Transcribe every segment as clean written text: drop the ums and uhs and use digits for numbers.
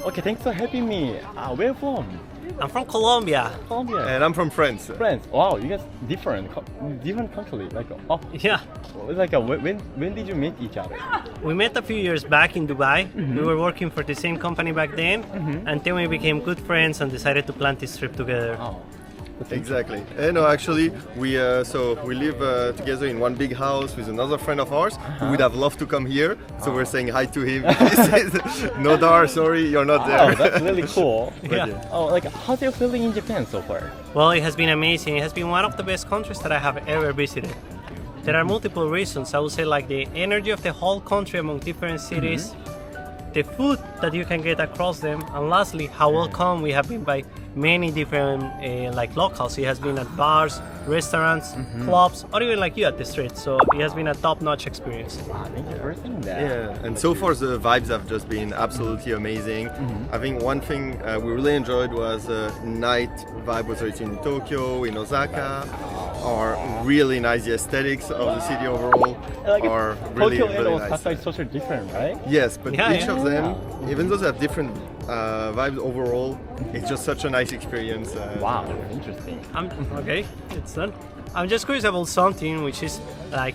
Okay, thanks for having me. Where you from? I'm from Colombia. Colombia. And I'm from France. France. Wow, you guys different country. Yeah. When did you meet each other? We met a few years back in Dubai. We were working for the same company back then, and then we became good friends and decided to plan this trip together. Oh. Exactly. No, actually, we live together in one big house with another friend of ours who would have loved to come here. So we're saying hi to him. He says, "No, Dar, sorry, you're not there." Oh, that's really cool. Yeah. Oh, how's your feeling in Japan so far? Well, it has been amazing. It has been one of the best countries that I have ever visited. There are multiple reasons. I would say like the energy of the whole country among different cities, the food that you can get across them, and lastly, how welcome we have been by many different locals. It has been at bars, restaurants, clubs, or even like you at the street. So it has been a top-notch experience. Wow, thank you for saying that. Yeah, and so far the vibes have just been absolutely amazing. I think one thing we really enjoyed was night vibe, whether it's in Tokyo, in Osaka, or really nice. The aesthetics of the city overall are really, Tokyo and really Osaka nice. is totally different, right? Yes, but each of them, Yeah. even though they have different vibes overall, it's just such a nice experience. Wow, interesting. Okay, it's done. I'm just curious about something, which is like,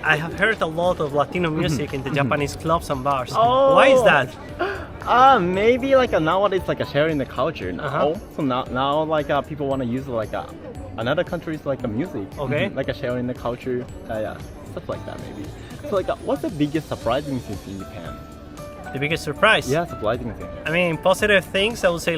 I have heard a lot of Latino music in the Japanese clubs and bars. Oh. Why is that? Maybe nowadays sharing the culture now. So now people want to use another country's music. Okay. Sharing the culture. Yeah, stuff like that maybe. So what's the biggest surprising thing in Japan? The biggest surprise? Yeah, surprising thing. I mean, positive things, I would say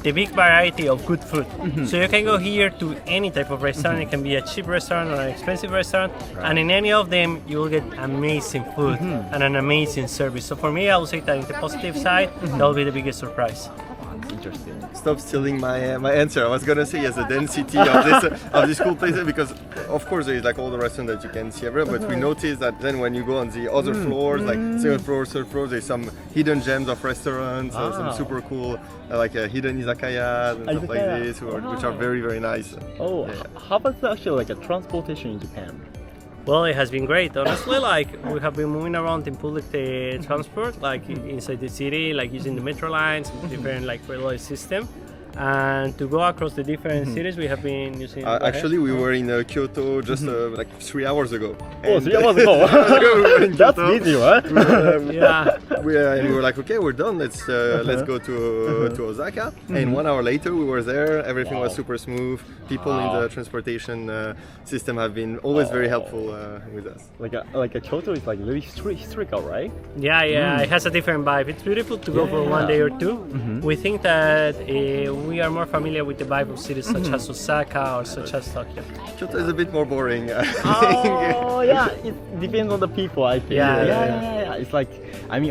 the big variety of good food. So you can go here to any type of restaurant. It can be a cheap restaurant or an expensive restaurant, and in any of them you will get amazing food and an amazing service. So for me, I would say that in the positive side, that will be the biggest surprise. Interesting. Stop stealing my answer. I was gonna say the density of this cool places, because of course there is all the restaurants that you can see everywhere, but we noticed that then when you go on the other floors, second floor, third floor, there's some hidden gems of restaurants, some super cool hidden izakayas and stuff like this, which are very, very nice. Oh, Yeah. how about actually transportation in Japan? Well, it has been great. Honestly, we have been moving around in public transport, inside the city, using the metro lines, different railway system. And to go across the different cities, we have been using. Actually, we were in Kyoto just 3 hours ago. Oh, 3 hours ago. We were in That's Kyoto. easy, right? Yeah. And we were like, okay, we're done. Let's go to Osaka. And 1 hour later, we were there. Everything was super smooth. People in the transportation system have been always very helpful with us. Kyoto is really historical, right? Yeah. It has a different vibe. It's beautiful to go for 1 day or two. We think that we are more familiar with the vibe of cities such as Osaka or such as Tokyo. Kyoto is a bit more boring. Oh, yeah. It depends on the people, I think. Yeah. It's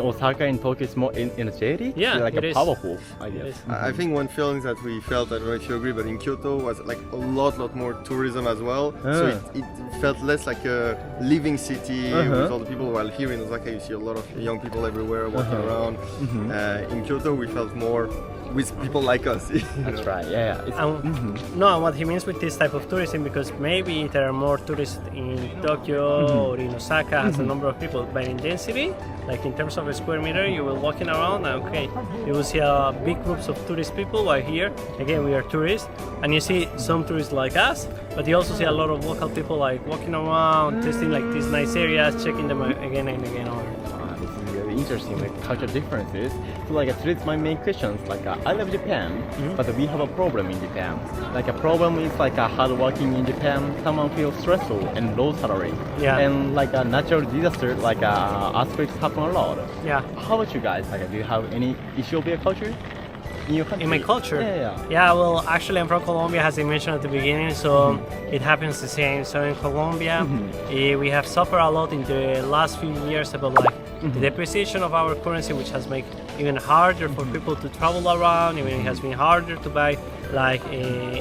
Osaka and Tokyo is more energetic. Yeah, it is. Powerful, I guess. I think one feeling that we felt, I don't know if you agree, but in Kyoto was a lot more tourism as well. So it felt less like a living city with all the people. While here in Osaka, you see a lot of young people everywhere walking around. In Kyoto, we felt more with people like us. That's right. Yeah. No, and what he means with this type of tourism, because maybe there are more tourists in Tokyo or in Osaka has a number of people, but in density, in terms of a square meter, you will walking around, and you will see big groups of tourist people. While here, again, we are tourists, and you see some tourists like us, but you also see a lot of local people walking around, testing these nice areas, checking them again and again over. This is very interesting, cultural differences. So today's my main questions. I love Japan, but we have a problem in Japan. A problem is hard working in Japan. Someone feels stressful and low salary. Yeah. And a natural disaster, earthquakes happen a lot. Yeah. How about you guys? Do you have any issue with your culture? In your country? In my culture? Yeah. Well, actually, I'm from Colombia, as I mentioned at the beginning, so it happens the same. So in Colombia, we have suffered a lot in the last few years about the depreciation of our currency, which has made it even harder for people to travel around. Even it has been harder to buy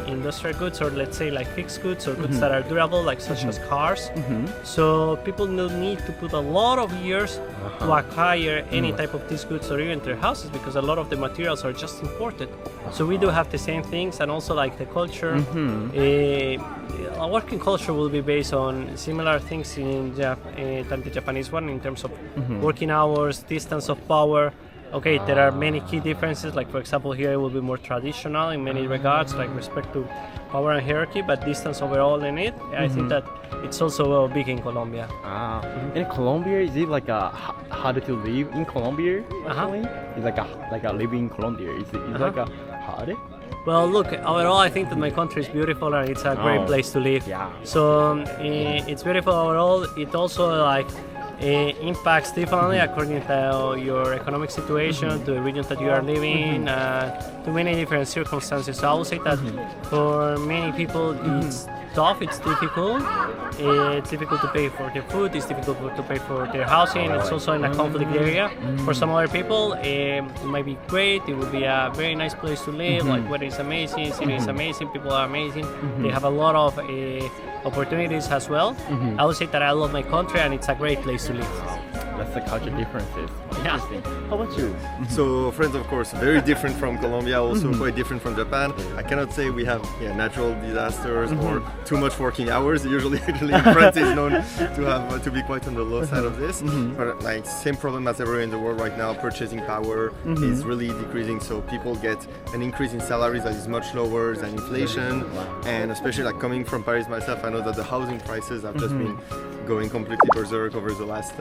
industrial goods, or let's say fixed goods or goods that are durable, such as cars. So people need to put a lot of years to acquire any type of these goods or even their houses, because a lot of the materials are just imported. So we do have the same things, and also the culture. Our working culture will be based on similar things than the Japanese one, in terms of working hours, distance of power, okay, there are many key differences. Like for example, here it will be more traditional in many regards, like respect to power and hierarchy, but distance overall in it. I think that it's also big in Colombia. In Colombia, is it like hard to live in Colombia? Actually, it's like a living in Colombia. Is it like a hard? Well, look, overall, I think that my country is beautiful and it's a great place to live. Yeah. So it's beautiful overall. It also like impacts differently according to your economic situation, to the region that you are living, to many different circumstances. So I would say that for many people it's tough, it's difficult. It's difficult to pay for their food, it's difficult to pay for their housing. It's also in a conflict area. For some other people, it might be great. It would be a very nice place to live. Like weather is amazing, city is amazing, people are amazing. They have a lot of opportunities as well. I would say that I love my country and it's a great place to live. That's the culture differences. Interesting. How about you? So France, of course, very different from Colombia, also quite different from Japan. I cannot say we have natural disasters or too much working hours. Usually, actually, France is known to be quite on the low side of this. But like same problem as everywhere in the world right now. Purchasing power is really decreasing, so people get an increase in salaries that is much lower than inflation. And especially like coming from Paris myself, I know that the housing prices have just been going completely berserk over the last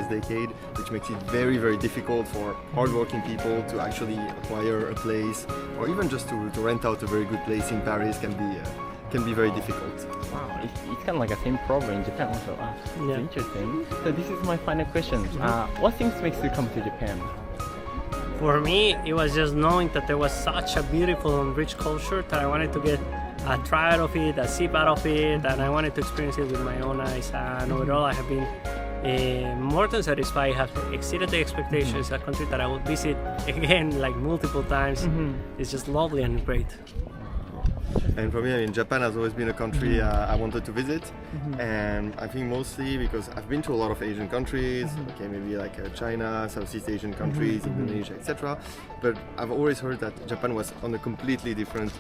decade, which makes it very, very difficult for hardworking people to actually acquire a place, or even just to rent out a very good place in Paris can be very difficult. Wow, it's kind of like the same problem in Japan also. It's interesting. So this is my final question. What things makes you come to Japan? For me, it was just knowing that there was such a beautiful and rich culture that I wanted to get a try out of it, a sip out of it, and I wanted to experience it with my own eyes. And overall, I have been more than satisfied. I have exceeded the expectations. It's a country that I will visit again, like multiple times. It's just lovely and great. And for me, I mean, Japan has always been a country I wanted to visit, and I think mostly because I've been to a lot of Asian countries, okay, maybe like China, Southeast Asian countries, Indonesia, etc. But I've always heard that Japan was on a completely different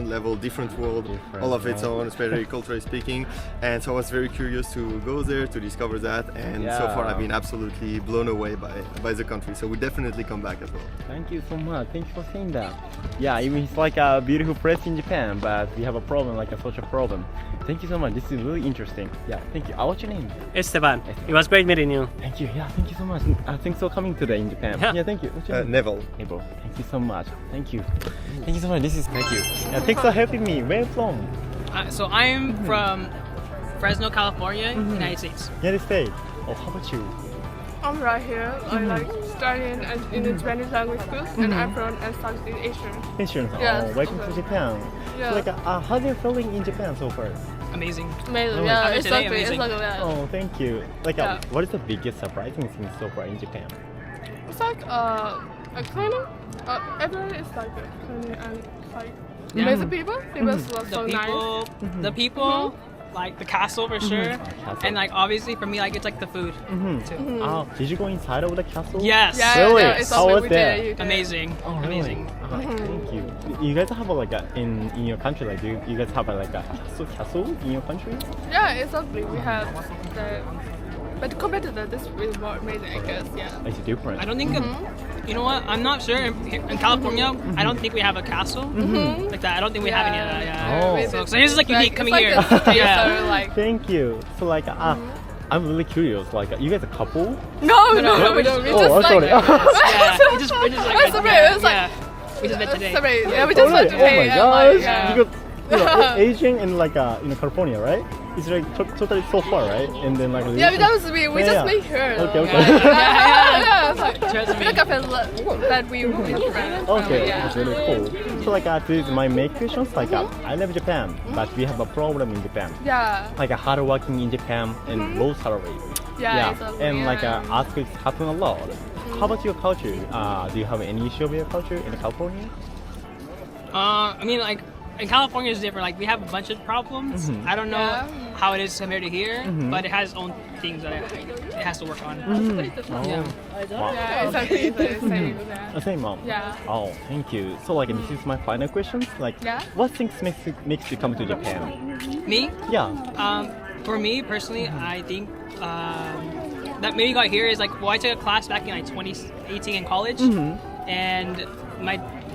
level, different world, all of its own, especially culturally speaking. And so I was very curious to go there to discover that, and so far I've been absolutely blown away by the country. So we definitely come back as well. Thank you so much. Thank you for saying that. Yeah, I mean, it's like a beautiful place in Japan, but we have a problem, like a social problem. Thank you so much. This is really interesting. Yeah, thank you. What's your name? Esteban. It was great meeting you. Thank you. Yeah, thank you so much. Thanks for coming today in Japan. Yeah, thank you. What's your name? Neville. Neville. Thank you so much. Thank you. Thank you so much. Thank you. Yeah, thanks for helping me. Where are you from? So I'm from Fresno, California, United States. United States. Oh, how about you? I'm right here. I like studying in the Spanish language school, and I'm from Southeast Asia. Asian. Yes. Oh, welcome to Japan. Yeah. So, like, how are you feeling in Japan so far? Amazing. Amazing. Oh. Yeah, Coming it's today, so great. It's amazing. like that. Oh, thank you. Like, Yeah. what is the biggest surprising thing so far in Japan? It's like a cleaning. Everyone is like cleaning and like amazing people. People are so nice. The people, like the castle for sure, Castle. and like obviously for me, like it's like the food too. Did you go inside of the castle? Yes. Yeah, Really? yeah, it's How also was we that? did it. Amazing. Oh, really? Amazing. Thank you. You guys have in your country, like, do you guys have like a castle in your country? Yeah, it's lovely. We have the. But compared to that, this is more amazing, I guess. Yeah. It's different. I don't think. You know what? I'm not sure. In California, I don't think we have a castle like that. I don't think we have any of that. Yeah. Oh. So this is like unique coming here. Yeah. Like, Thank you. So like, I'm really curious. Like, you guys a couple? no, no, we don't. We Oh, just I'm like. sorry. Yeah. We just like. It's okay, it's like- yeah. We just met today. Sorry, yeah, we just Oh, went really? today. Oh my and, gosh! like, yeah. Because Asian and like California, right? It's like totally so far, right? And then like Yeah, but that was me. We Yeah, just yeah. make her. Okay, okay. Yeah. It's like, Trust me. look up and that we will be friends. Okay, Yeah. that's really cool. So like, this is my main questions. Like, I love Japan, but we have a problem in Japan. Yeah. Like, hard working in Japan and low salary. Yeah. It's lovely, and like yeah. earthquakes happen a lot. How about your culture? Do you have any issue with your culture in California? I mean, like in California is different. Like we have a bunch of problems. I don't know Yeah. how it is compared to here, but it has its own things that it has to work on. Yeah. Wow. Yeah, exactly. It's the same. Yeah. Same mom. Yeah. Oh, thank you. So like, this is my final questions. Like, Yeah. what things makes you come to Japan? Me, Yeah. for me personally, I think that maybe got here is like, well, I took a class back in like 2018 in college, and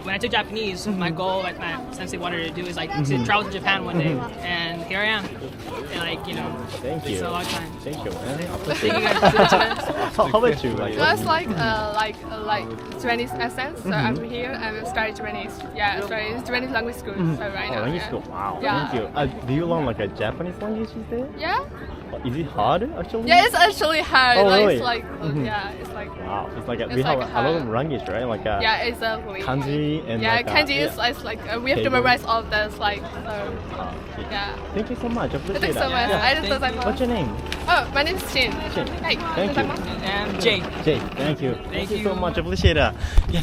when I took Japanese, my goal, like my sensei wanted to do, is like to travel to Japan one day, and here I am. And like Thank you. it's a long time. Thank you, man. Thank you guys so much, man. How about you? Like, That's like Japanese accent. So I'm here. I'm studying Japanese. Yeah, studying Japanese language school. So right now. language yeah. school. Wow. Yeah. Thank you. Do you learn like a Japanese language there? Yeah. Is it hard actually? Yeah, it's actually hard. Oh, like, really? It's like yeah, it's like Wow. It's like we It's have like a lot of hard. language, right? Like yeah, exactly. kanji and Yeah, like, kanji is like we have to Table. memorize all of this. Like Okay. yeah. Thank you so much. I appreciate Thanks so that. much. Yeah. What's your name? Oh, my name is Shin. Shin. Hey, Thank you. And Jay. Jay. Thank you. Thank you so you. much. I appreciate that. Yeah.